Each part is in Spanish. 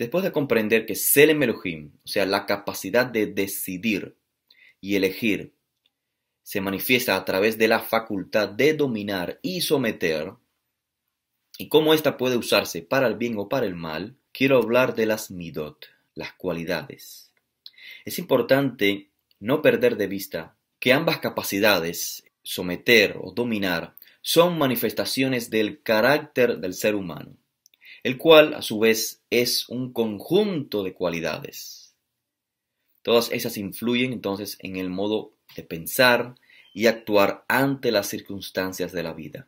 Después de comprender que Selem Elohim, o sea, la capacidad de decidir y elegir, se manifiesta a través de la facultad de dominar y someter, y cómo ésta puede usarse para el bien o para el mal, quiero hablar de las midot, las cualidades. Es importante no perder de vista que ambas capacidades, someter o dominar, son manifestaciones del carácter del ser humano, el cual a su vez es un conjunto de cualidades. Todas esas influyen entonces en el modo de pensar y actuar ante las circunstancias de la vida.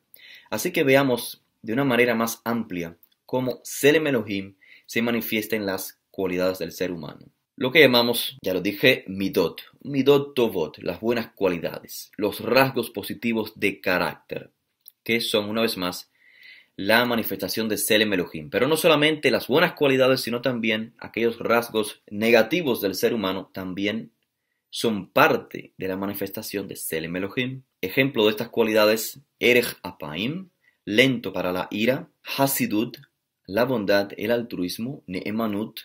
Así que veamos de una manera más amplia cómo Selem Elohim se manifiesta en las cualidades del ser humano. Lo que llamamos, ya lo dije, midot tovot, las buenas cualidades, los rasgos positivos de carácter, que son una vez más la manifestación de Selem Elohim. Pero no solamente las buenas cualidades, sino también aquellos rasgos negativos del ser humano también son parte de la manifestación de Selem Elohim. Ejemplo de estas cualidades: Erech Apaim, lento para la ira; Hasidut, la bondad, el altruismo; Neemanut,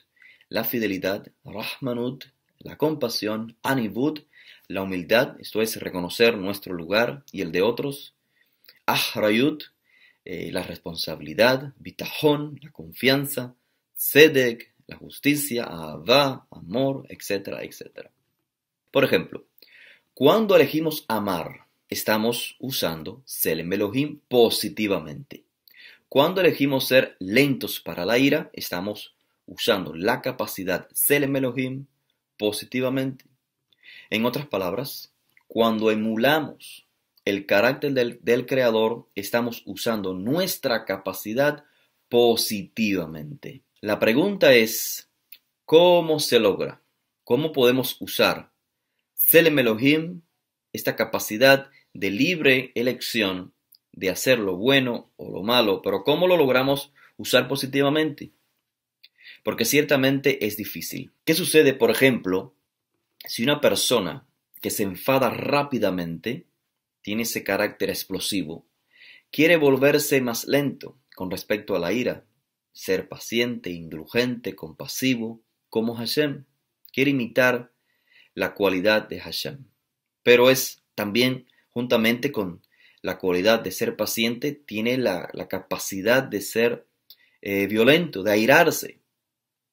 la fidelidad; Rahmanut, la compasión; Anivut, la humildad, esto es reconocer nuestro lugar y el de otros; Ahrayut, la responsabilidad; Bitahon, la confianza; Tzedek, la justicia; Ahava, amor, etcétera, etcétera. Por ejemplo, cuando elegimos amar, estamos usando Selem Elohim positivamente. Cuando elegimos ser lentos para la ira, estamos usando la capacidad Selem Elohim positivamente. En otras palabras, cuando emulamos el carácter del Creador, estamos usando nuestra capacidad positivamente. La pregunta es, ¿cómo se logra? ¿Cómo podemos usar Selem Elohim, esta capacidad de libre elección de hacer lo bueno o lo malo? Pero ¿cómo lo logramos usar positivamente? Porque ciertamente es difícil. ¿Qué sucede, por ejemplo, si una persona que se enfada rápidamente, tiene ese carácter explosivo, quiere volverse más lento con respecto a la ira, ser paciente, indulgente, compasivo, como Hashem? Quiere imitar la cualidad de Hashem. Pero es también, juntamente con la cualidad de ser paciente, tiene la capacidad de ser violento, de airarse.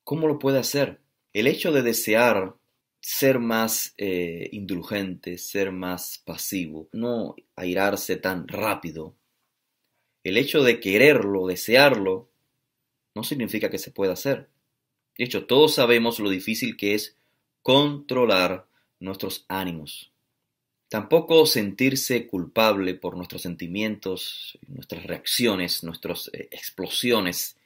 ¿Cómo lo puede hacer? El hecho de desear ser más indulgente, ser más pasivo, no airarse tan rápido, el hecho de quererlo, desearlo, no significa que se pueda hacer. De hecho, todos sabemos lo difícil que es controlar nuestros ánimos. Tampoco sentirse culpable por nuestros sentimientos, nuestras reacciones, nuestras explosiones,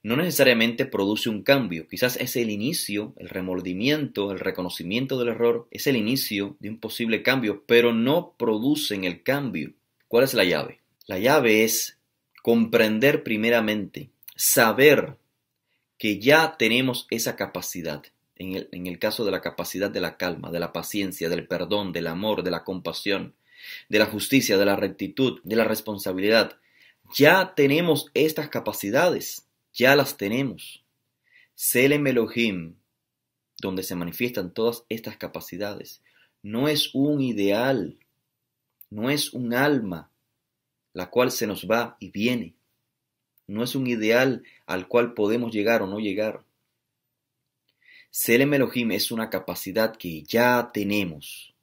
no necesariamente produce un cambio. Quizás es el inicio, el remordimiento, el reconocimiento del error, es el inicio de un posible cambio, pero no producen el cambio. ¿Cuál es la llave? La llave es comprender primeramente, saber que ya tenemos esa capacidad. En el caso de la capacidad de la calma, de la paciencia, del perdón, del amor, de la compasión, de la justicia, de la rectitud, de la responsabilidad. Ya tenemos estas capacidades, ya las tenemos. Selem Elohim, donde se manifiestan todas estas capacidades, no es un ideal, no es un alma, la cual se nos va y viene. No es un ideal al cual podemos llegar o no llegar. Selem Elohim es una capacidad que ya tenemos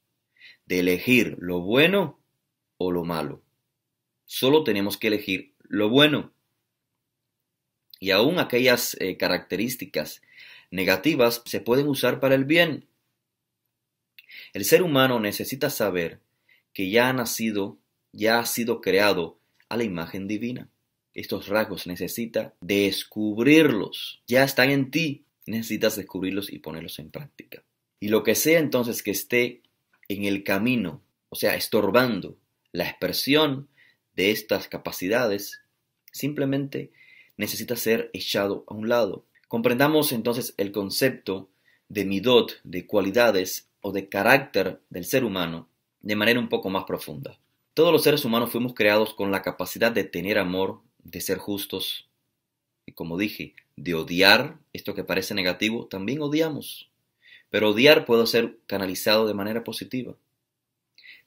de elegir lo bueno o lo malo. Solo tenemos que elegir lo bueno. Y aún aquellas características negativas se pueden usar para el bien. El ser humano necesita saber que ya ha nacido, ya ha sido creado a la imagen divina. Estos rasgos necesita descubrirlos. Ya están en ti. Necesitas descubrirlos y ponerlos en práctica. Y lo que sea entonces que esté en el camino, o sea, estorbando la expresión de estas capacidades, simplemente necesita ser echado a un lado. Comprendamos entonces el concepto de midot, de cualidades o de carácter del ser humano de manera un poco más profunda. Todos los seres humanos fuimos creados con la capacidad de tener amor, de ser justos, Y como dije, de odiar, esto que parece negativo, también odiamos. Pero odiar puede ser canalizado de manera positiva.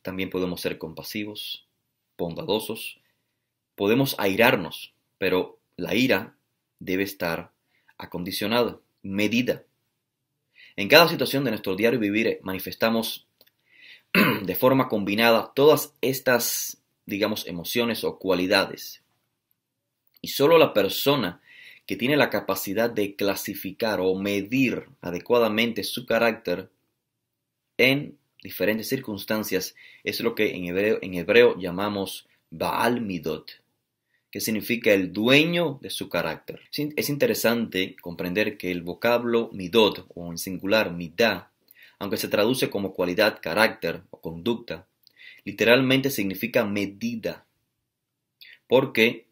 También podemos ser compasivos, bondadosos. Podemos airarnos, pero la ira debe estar acondicionada, medida. En cada situación de nuestro diario vivir manifestamos de forma combinada todas estas, digamos, emociones o cualidades. Y solo la persona que tiene la capacidad de clasificar o medir adecuadamente su carácter en diferentes circunstancias es lo que en hebreo llamamos Baal Midot, que significa el dueño de su carácter. Es interesante comprender que el vocablo midot, o en singular midah, aunque se traduce como cualidad, carácter o conducta, literalmente significa medida, porque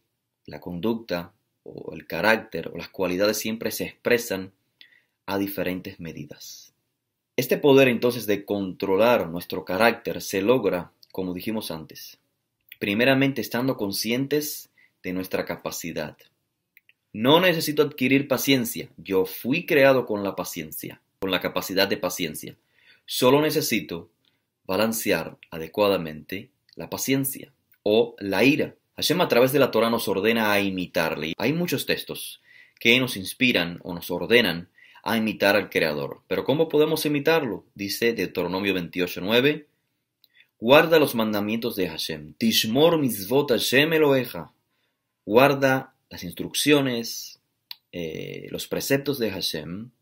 la conducta o el carácter o las cualidades siempre se expresan a diferentes medidas. Este poder entonces de controlar nuestro carácter se logra, como dijimos antes, primeramente estando conscientes de nuestra capacidad. No necesito adquirir paciencia, yo fui creado con la paciencia, con la capacidad de paciencia. Solo necesito balancear adecuadamente la paciencia o la ira. Hashem a través de la Torah nos ordena a imitarle. Hay muchos textos que nos inspiran o nos ordenan a imitar al Creador. Pero ¿cómo podemos imitarlo? Dice Deuteronomio 28:9, guarda los mandamientos de Hashem. Tishmor mitzvot Hashem Eloheja. Guarda las instrucciones, los preceptos de Hashem,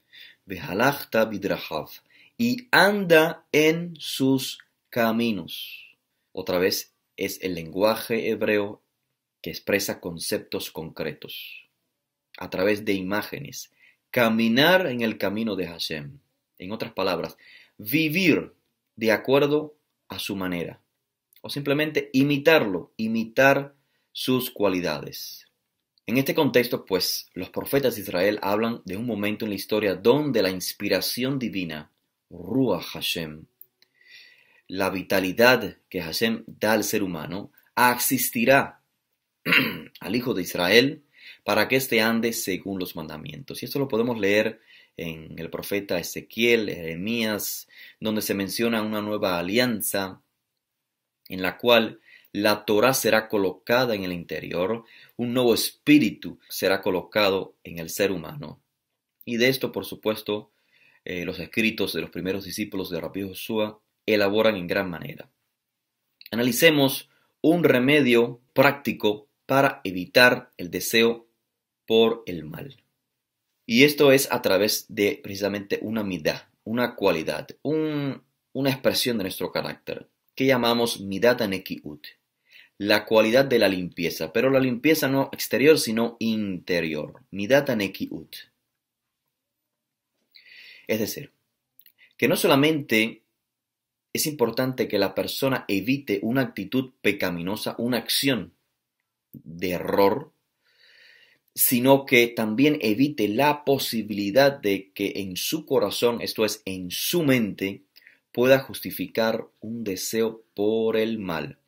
Behalachta bidrachav, y anda en sus caminos. Otra vez es el lenguaje hebreo que expresa conceptos concretos, a través de imágenes. Caminar en el camino de Hashem. En otras palabras, vivir de acuerdo a su manera. O simplemente imitarlo, imitar sus cualidades. En este contexto, pues, los profetas de Israel hablan de un momento en la historia donde la inspiración divina, Ruach Hashem, la vitalidad que Hashem da al ser humano, asistirá al Hijo de Israel para que éste ande según los mandamientos. Y esto lo podemos leer en el profeta Ezequiel, Jeremías, donde se menciona una nueva alianza en la cual la Torá será colocada en el interior, un nuevo espíritu será colocado en el ser humano. Y de esto, por supuesto, los escritos de los primeros discípulos de Rabbi Joshua elaboran en gran manera. Analicemos un remedio práctico para evitar el deseo por el mal. Y esto es a través de precisamente una midah, una cualidad, una expresión de nuestro carácter, que llamamos midat hanekiut, la cualidad de la limpieza, pero la limpieza no exterior, sino interior, midat hanekiut. Es decir, que no solamente es importante que la persona evite una actitud pecaminosa, una acción de error, sino que también evite la posibilidad de que en su corazón, esto es, en su mente, pueda justificar un deseo por el mal.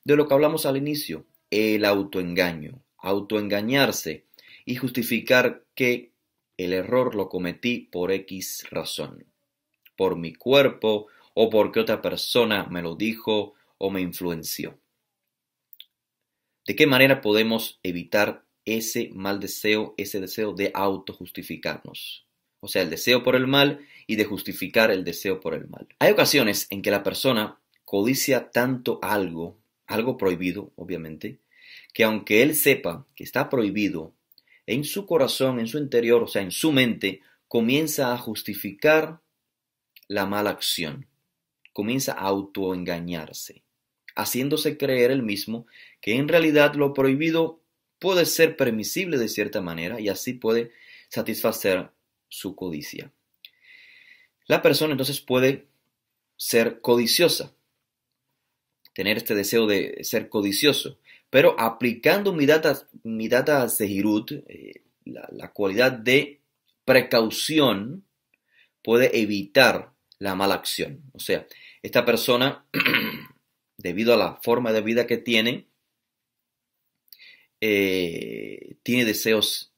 De lo que hablamos al inicio, el autoengaño, autoengañarse y justificar que el error lo cometí por X razón, por mi cuerpo o porque otra persona me lo dijo o me influenció. ¿De qué manera podemos evitar ese mal deseo, ese deseo de autojustificarnos? O sea, el deseo por el mal y de justificar el deseo por el mal. Hay ocasiones en que la persona codicia tanto algo prohibido, obviamente, que aunque él sepa que está prohibido, en su corazón, en su interior, o sea, en su mente, comienza a justificar la mala acción, comienza a autoengañarse, haciéndose creer él mismo que en realidad lo prohibido puede ser permisible de cierta manera y así puede satisfacer su codicia. La persona entonces puede ser codiciosa, tener este deseo de ser codicioso, pero aplicando midata zehirut, la cualidad de precaución, puede evitar la mala acción. O sea, esta persona, debido a la forma de vida que tiene deseos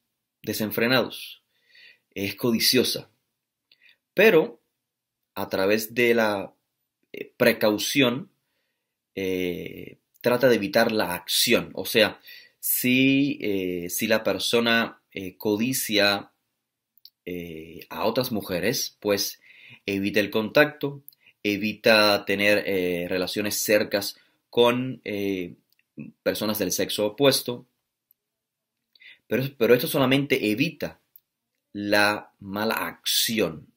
desenfrenados, es codiciosa, pero a través de la precaución trata de evitar la acción. O sea, si la persona codicia a otras mujeres, pues evita el contacto, evita tener relaciones cercas con personas del sexo opuesto, pero esto solamente evita la mala acción,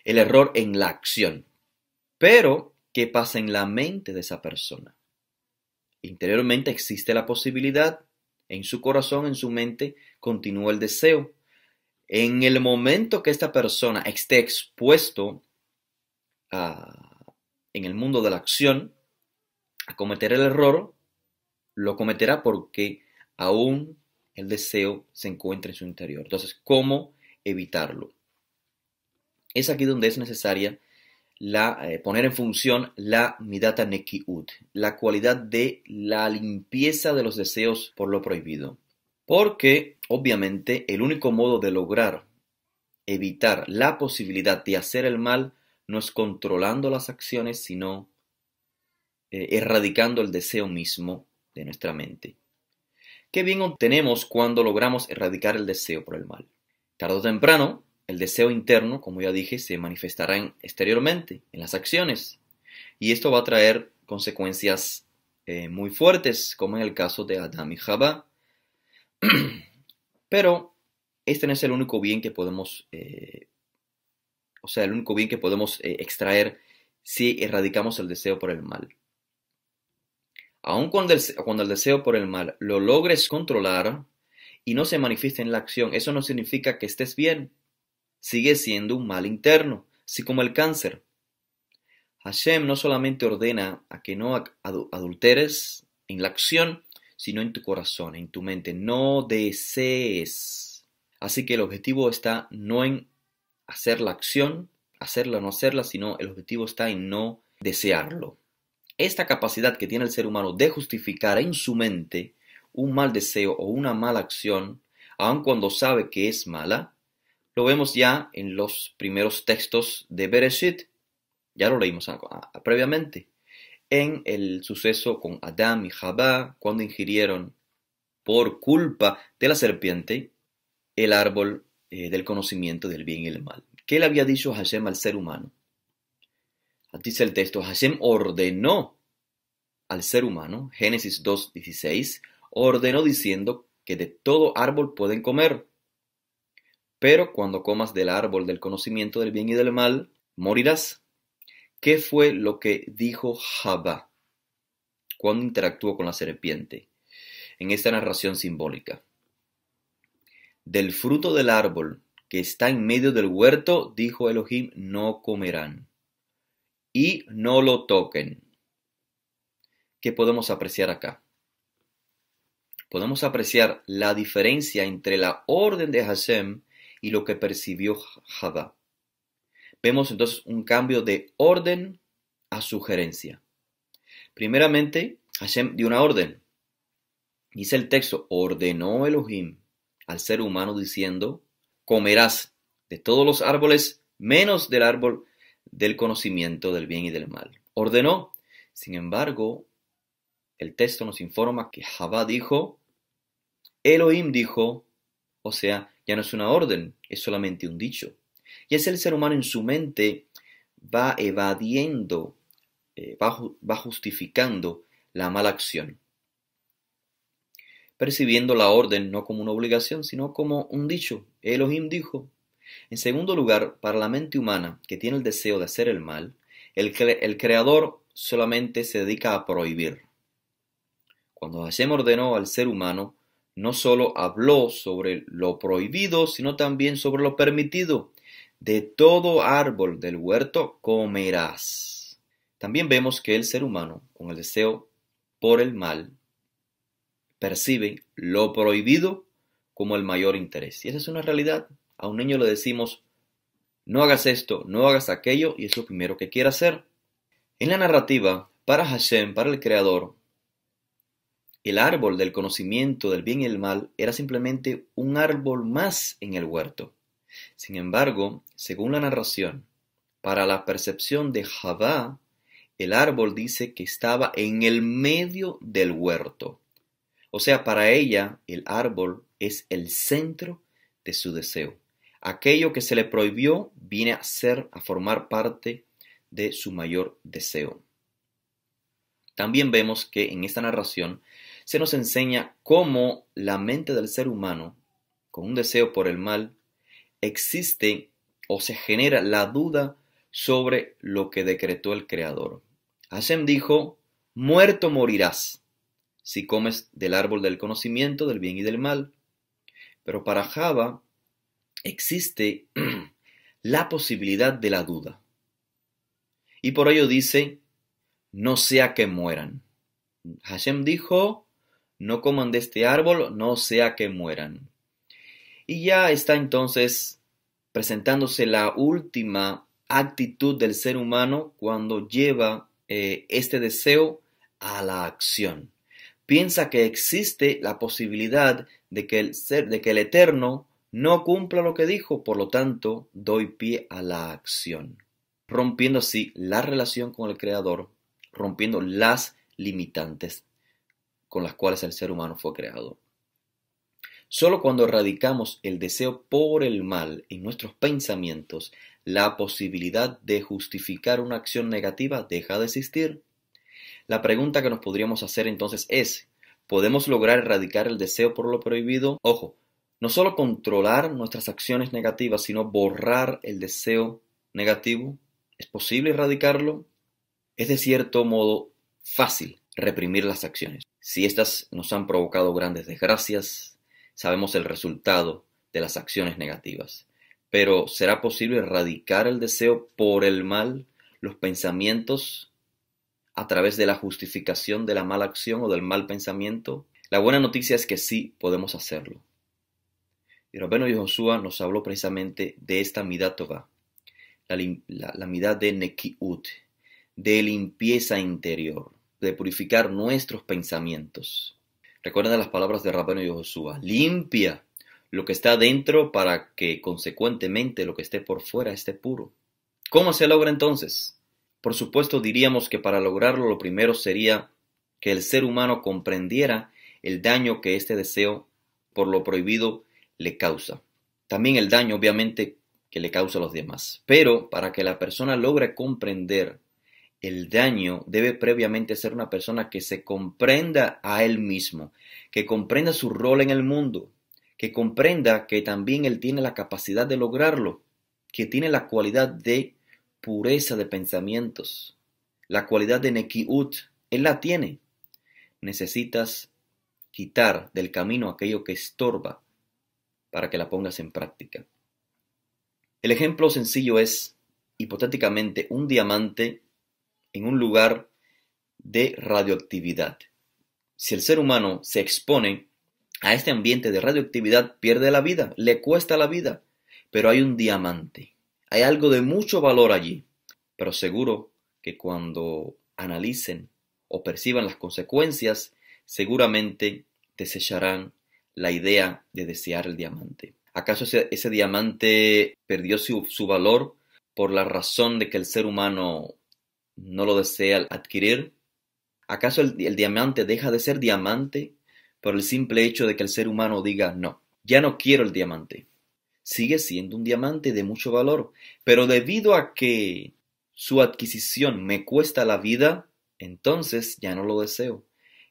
el error en la acción. Pero, ¿qué pasa en la mente de esa persona? Interiormente existe la posibilidad, en su corazón, en su mente, continúa el deseo. En el momento que esta persona esté expuesto en el mundo de la acción, a cometer el error, lo cometerá porque aún el deseo se encuentra en su interior. Entonces, ¿cómo evitarlo? Es aquí donde es necesaria poner en función la midata nekiut, la cualidad de la limpieza de los deseos por lo prohibido. Porque, obviamente, el único modo de lograr evitar la posibilidad de hacer el mal no es controlando las acciones, sino erradicando el deseo mismo de nuestra mente. ¿Qué bien obtenemos cuando logramos erradicar el deseo por el mal? Tarde o temprano, el deseo interno, como ya dije, se manifestará exteriormente, en las acciones. Y esto va a traer consecuencias muy fuertes, como en el caso de Adán y Jabá. Pero este no es el único bien que podemos, extraer si erradicamos el deseo por el mal. Aun cuando el deseo por el mal lo logres controlar y no se manifieste en la acción, eso no significa que estés bien. Sigue siendo un mal interno, así como el cáncer. Hashem no solamente ordena a que no adulteres en la acción, sino en tu corazón, en tu mente. No desees. Así que el objetivo está no en hacer la acción, hacerla o no hacerla, sino el objetivo está en no desearlo. Esta capacidad que tiene el ser humano de justificar en su mente un mal deseo o una mala acción, aun cuando sabe que es mala, lo vemos ya en los primeros textos de Bereshit. Ya lo leímos previamente. En el suceso con Adán y Jabá, cuando ingirieron por culpa de la serpiente el árbol del conocimiento del bien y el mal. ¿Qué le había dicho Hashem al ser humano? Dice el texto, Hashem ordenó al ser humano, Génesis 2:16, ordenó diciendo que de todo árbol pueden comer, pero cuando comas del árbol del conocimiento del bien y del mal, morirás. ¿Qué fue lo que dijo Jabá cuando interactuó con la serpiente en esta narración simbólica? Del fruto del árbol que está en medio del huerto, dijo Elohim, no comerán y no lo toquen. ¿Qué podemos apreciar acá? Podemos apreciar la diferencia entre la orden de Hashem y lo que percibió Jabá. Vemos entonces un cambio de orden a sugerencia. Primeramente, Hashem dio una orden. Dice el texto, ordenó Elohim al ser humano diciendo, comerás de todos los árboles menos del árbol del conocimiento del bien y del mal. Ordenó. Sin embargo, el texto nos informa que Jabá dijo, Elohim dijo, o sea, ya no es una orden, es solamente un dicho. Y es el ser humano en su mente va evadiendo, va justificando la mala acción, percibiendo la orden no como una obligación, sino como un dicho. Elohim dijo. En segundo lugar, para la mente humana que tiene el deseo de hacer el mal, el Creador solamente se dedica a prohibir. Cuando Hashem ordenó al ser humano, no solo habló sobre lo prohibido, sino también sobre lo permitido. De todo árbol del huerto comerás. También vemos que el ser humano, con el deseo por el mal, percibe lo prohibido como el mayor interés. Y esa es una realidad. A un niño le decimos, no hagas esto, no hagas aquello, y es lo primero que quiere hacer. En la narrativa, para Hashem, para el Creador, El árbol del conocimiento del bien y el mal era simplemente un árbol más en el huerto. Sin embargo, según la narración, para la percepción de Javá, el árbol dice que estaba en el medio del huerto. O sea, para ella, el árbol es el centro de su deseo. Aquello que se le prohibió viene a formar parte de su mayor deseo. También vemos que en esta narración se nos enseña cómo la mente del ser humano, con un deseo por el mal, existe o se genera la duda sobre lo que decretó el Creador. Hashem dijo, muerto morirás si comes del árbol del conocimiento del bien y del mal. Pero para Java existe la posibilidad de la duda. Y por ello dice, no sea que mueran. Hashem dijo, no coman de este árbol, no sea que mueran. Y ya está entonces presentándose la última actitud del ser humano cuando lleva este deseo a la acción. Piensa que existe la posibilidad de que el Eterno no cumpla lo que dijo, por lo tanto, doy pie a la acción, rompiendo así la relación con el Creador, rompiendo las limitantes con las cuales el ser humano fue creado. Solo cuando erradicamos el deseo por el mal en nuestros pensamientos, la posibilidad de justificar una acción negativa deja de existir. La pregunta que nos podríamos hacer entonces es, ¿podemos lograr erradicar el deseo por lo prohibido? Ojo, no solo controlar nuestras acciones negativas, sino borrar el deseo negativo. ¿Es posible erradicarlo? Es de cierto modo fácil reprimir las acciones. Si éstas nos han provocado grandes desgracias, sabemos el resultado de las acciones negativas. Pero ¿será posible erradicar el deseo por el mal, los pensamientos, a través de la justificación de la mala acción o del mal pensamiento? La buena noticia es que sí podemos hacerlo. Y Rabbeinu Yehoshua nos habló precisamente de esta Midat Tová, la Midat de Nekiut, de limpieza interior, de purificar nuestros pensamientos. Recuerda las palabras de Rabbeinu Yehoshua, limpia lo que está dentro para que consecuentemente lo que esté por fuera esté puro. ¿Cómo se logra entonces? Por supuesto diríamos que para lograrlo lo primero sería que el ser humano comprendiera el daño que este deseo por lo prohibido le causa. También el daño obviamente que le causa a los demás. Pero para que la persona logre comprender el daño, debe previamente ser una persona que se comprenda a él mismo, que comprenda su rol en el mundo, que comprenda que también él tiene la capacidad de lograrlo, que tiene la cualidad de pureza de pensamientos, la cualidad de Nekiut, él la tiene. Necesitas quitar del camino aquello que estorba para que la pongas en práctica. El ejemplo sencillo es, hipotéticamente, un diamante en un lugar de radioactividad. Si el ser humano se expone a este ambiente de radioactividad, pierde la vida, le cuesta la vida. Pero hay un diamante, hay algo de mucho valor allí. Pero seguro que cuando analicen o perciban las consecuencias, seguramente desecharán la idea de desear el diamante. ¿Acaso ese diamante perdió su valor por la razón de que el ser humano no lo desea adquirir? ¿Acaso el diamante deja de ser diamante por el simple hecho de que el ser humano diga no, ya no quiero el diamante? Sigue siendo un diamante de mucho valor, pero debido a que su adquisición me cuesta la vida, entonces ya no lo deseo.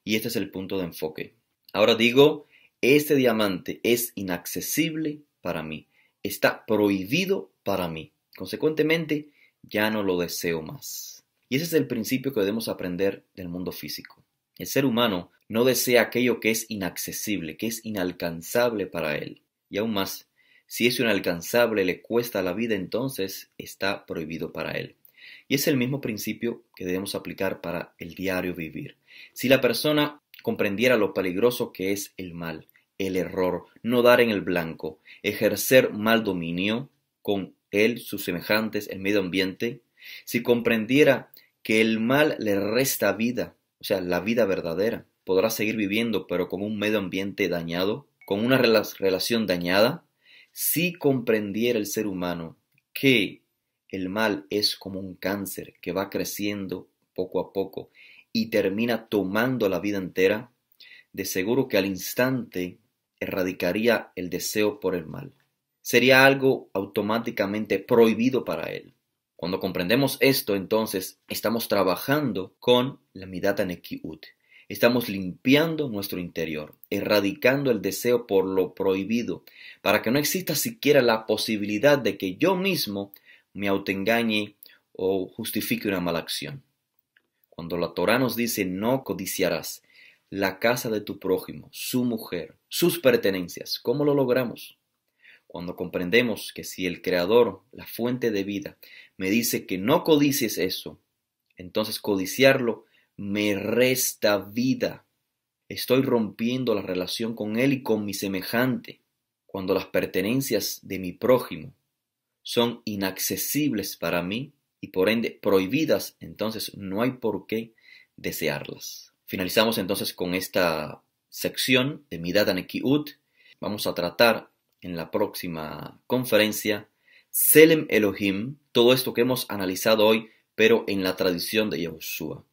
Y este es el punto de enfoque. Ahora digo, este diamante es inaccesible para mí, está prohibido para mí. Consecuentemente, ya no lo deseo más. Y ese es el principio que debemos aprender del mundo físico. El ser humano no desea aquello que es inaccesible, que es inalcanzable para él. Y aún más, si eso inalcanzable le cuesta la vida, entonces está prohibido para él. Y es el mismo principio que debemos aplicar para el diario vivir. Si la persona comprendiera lo peligroso que es el mal, el error, no dar en el blanco, ejercer mal dominio con él, sus semejantes, el medio ambiente, si comprendiera que el mal le resta vida, o sea, la vida verdadera, podrá seguir viviendo, pero con un medio ambiente dañado, con una relación dañada, si comprendiera el ser humano que el mal es como un cáncer que va creciendo poco a poco y termina tomando la vida entera, de seguro que al instante erradicaría el deseo por el mal. Sería algo automáticamente prohibido para él. Cuando comprendemos esto, entonces estamos trabajando con la Midat HaNekiut. Estamos limpiando nuestro interior, erradicando el deseo por lo prohibido, para que no exista siquiera la posibilidad de que yo mismo me autoengañe o justifique una mala acción. Cuando la Torá nos dice no codiciarás la casa de tu prójimo, su mujer, sus pertenencias, ¿cómo lo logramos? Cuando comprendemos que si el Creador, la fuente de vida, me dice que no codicies eso, entonces codiciarlo me resta vida. Estoy rompiendo la relación con Él y con mi semejante. Cuando las pertenencias de mi prójimo son inaccesibles para mí y por ende prohibidas, entonces no hay por qué desearlas. Finalizamos entonces con esta sección de Midat HaNekiut. Vamos a tratar en la próxima conferencia Tselem Elohim, todo esto que hemos analizado hoy, pero en la tradición de Yahushua.